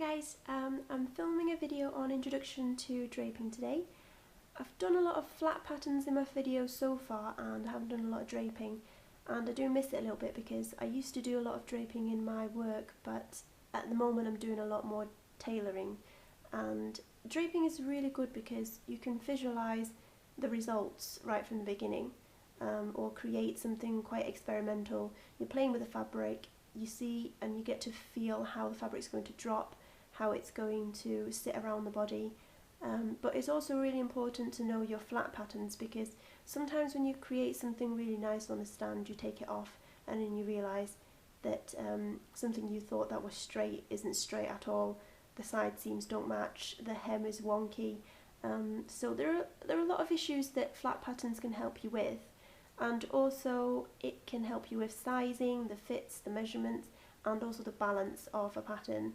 guys, I'm filming a video on introduction to draping today. I've done a lot of flat patterns in my videos so far and I haven't done a lot of draping, and I do miss it a little bit because I used to do a lot of draping in my work, but at the moment I'm doing a lot more tailoring. And draping is really good because you can visualise the results right from the beginning, or create something quite experimental. You're playing with the fabric, you see and you get to feel how the fabric's going to drop, how it's going to sit around the body. But it's also really important to know your flat patterns, because sometimes when you create something really nice on the stand, you take it off and then you realise that something you thought that was straight isn't straight at all. The side seams don't match, the hem is wonky. So there are a lot of issues that flat patterns can help you with. And also it can help you with sizing, the fits, the measurements, and also the balance of a pattern.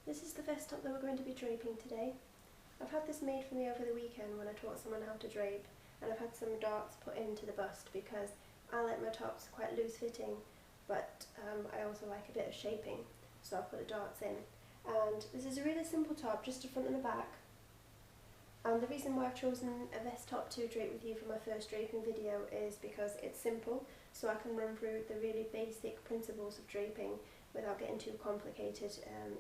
This is the vest top that we're going to be draping today. I've had this made for me over the weekend when I taught someone how to drape, and I've had some darts put into the bust because I like my tops quite loose fitting, but I also like a bit of shaping, so I've put the darts in. And this is a really simple top, just a front and a back. And the reason why I've chosen a vest top to drape with you for my first draping video is because it's simple, so I can run through the really basic principles of draping without getting too complicated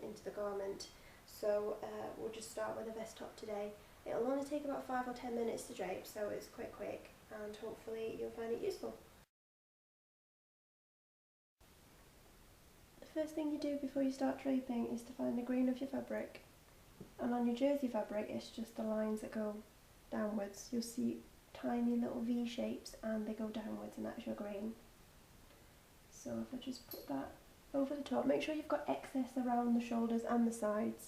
into the garment. So we'll just start with a vest top today. It'll only take about 5 or 10 minutes to drape, so it's quite quick, and hopefully you'll find it useful. The first thing you do before you start draping is to find the grain of your fabric. And on your jersey fabric, it's just the lines that go downwards. You'll see tiny little V shapes and they go downwards, and that's your grain. So if I just put that over the top, make sure you've got excess around the shoulders and the sides,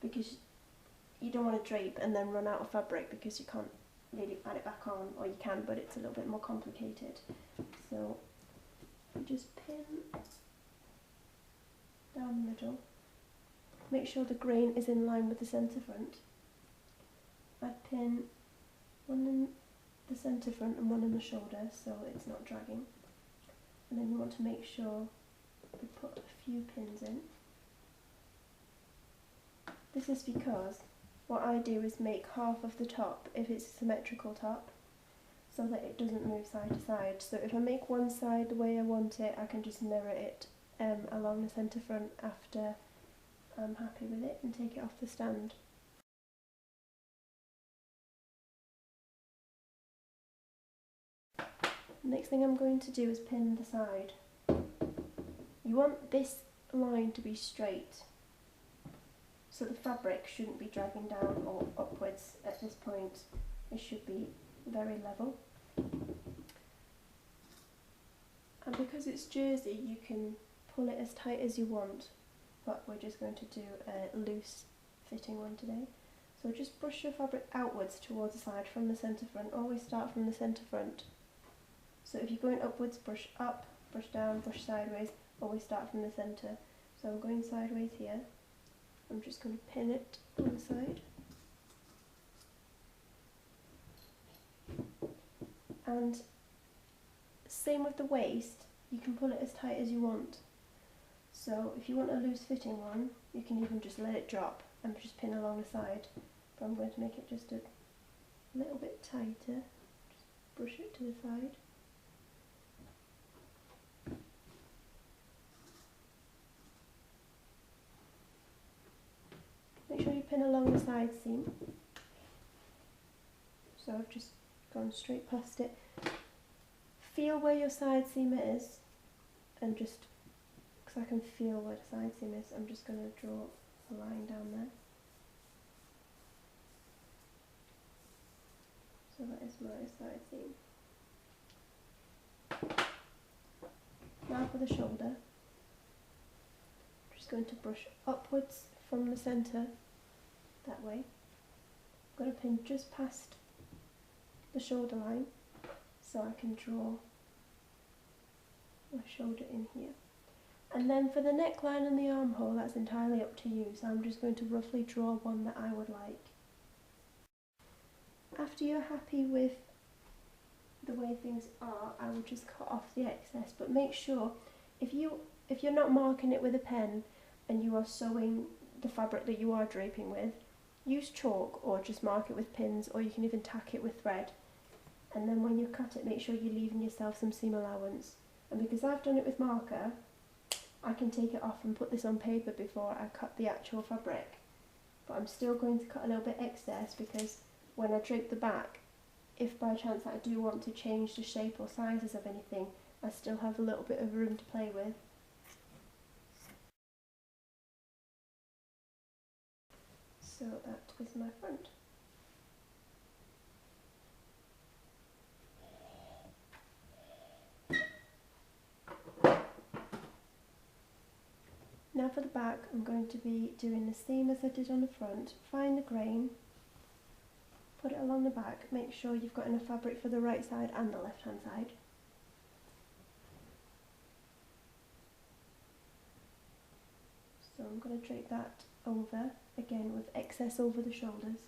because you don't want to drape and then run out of fabric because you can't really add it back on, or you can, but it's a little bit more complicated. So you just pin down the middle. Make sure the grain is in line with the centre front. I pin one in the centre front and one in the shoulder so it's not dragging. And then you want to make sure we put a few pins in. This is because what I do is make half of the top, if it's a symmetrical top, so that it doesn't move side to side. So if I make one side the way I want it, I can just mirror it along the centre front after I'm happy with it and take it off the stand. Next thing I'm going to do is pin the side. You want this line to be straight, so the fabric shouldn't be dragging down or upwards at this point. It should be very level. And because it's jersey, you can pull it as tight as you want, but we're just going to do a loose fitting one today. So just brush your fabric outwards towards the side from the centre front. Always start from the centre front. So if you're going upwards, brush up, brush down, brush sideways, always start from the centre. So I'm going sideways here. I'm just going to pin it on the side. And same with the waist, you can pull it as tight as you want. So if you want a loose fitting one, you can even just let it drop and just pin along the side. But I'm going to make it just a little bit tighter. Just brush it to the side. Make sure you pin along the side seam. So I've just gone straight past it. Feel where your side seam is, and just, because I can feel where the side seam is, I'm just going to draw a line down there. So that is my side seam. Now for the shoulder. I'm just going to brush upwards from the centre, that way. I'm going to pin just past the shoulder line so I can draw my shoulder in here. And then for the neckline and the armhole, that's entirely up to you, so I'm just going to roughly draw one that I would like. After you're happy with the way things are, I will just cut off the excess, but make sure if you're not marking it with a pen and you are sewing the fabric that you are draping with, use chalk or just mark it with pins, or you can even tack it with thread. And then when you cut it, make sure you're leaving yourself some seam allowance. And because I've done it with marker, I can take it off and put this on paper before I cut the actual fabric. But I'm still going to cut a little bit excess, because when I drape the back, if by chance I do want to change the shape or sizes of anything, I still have a little bit of room to play with. So that is my front. Now for the back, I'm going to be doing the same as I did on the front. Find the grain, put it along the back, make sure you've got enough fabric for the right side and the left hand side. So I'm going to drape that over, again with excess over the shoulders.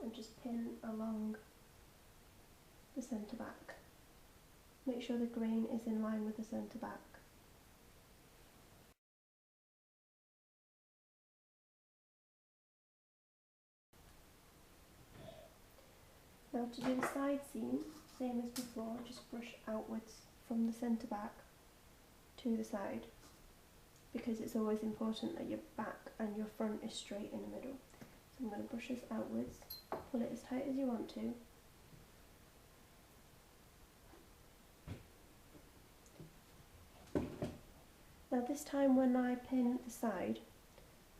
And just pin along the centre back. Make sure the grain is in line with the centre back. Now to do the side seam, same as before, just brush outwards from the centre back to the side, because it's always important that your back and your front is straight in the middle. So I'm going to brush this outwards, pull it as tight as you want to. Now this time when I pin the side,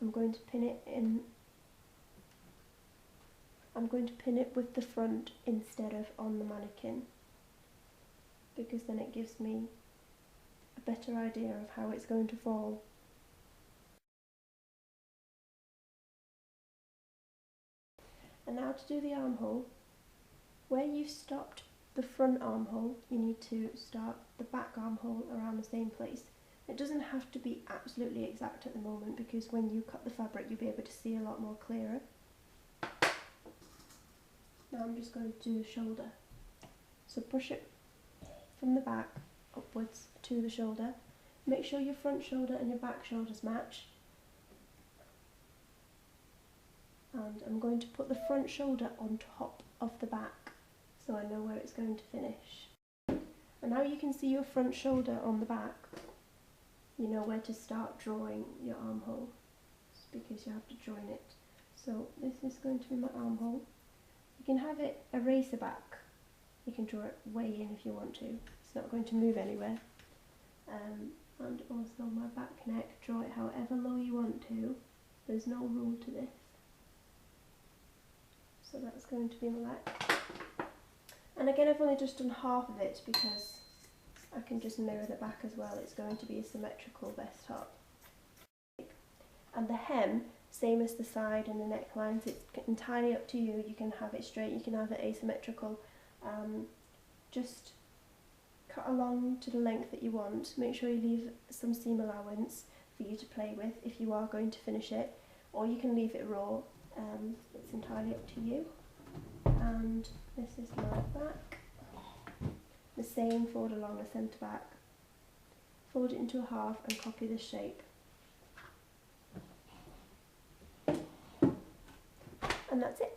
I'm going to pin it with the front instead of on the mannequin, because then it gives me a better idea of how it's going to fall. And now to do the armhole, where you've stopped the front armhole, you need to start the back armhole around the same place. It doesn't have to be absolutely exact at the moment, because when you cut the fabric you'll be able to see a lot more clearer. Now I'm just going to do the shoulder. So brush it from the back upwards to the shoulder. Make sure your front shoulder and your back shoulders match. And I'm going to put the front shoulder on top of the back, so I know where it's going to finish. And now you can see your front shoulder on the back. You know where to start drawing your armhole, because you have to join it. So this is going to be my armhole. You can have it a racer back. You can draw it way in if you want to. It's not going to move anywhere. And also my back neck, draw it however low you want to. There's no rule to this. So that's going to be my back. And again, I've only just done half of it because I can just mirror the back as well. It's going to be a symmetrical vest top. And the hem, same as the side and the necklines, it's entirely up to you. You can have it straight, you can have it asymmetrical. Just cut along to the length that you want. Make sure you leave some seam allowance for you to play with if you are going to finish it, or you can leave it raw. It's entirely up to you. And this is my back. The same, fold along the centre back, fold it into a half and copy the shape. And that's it.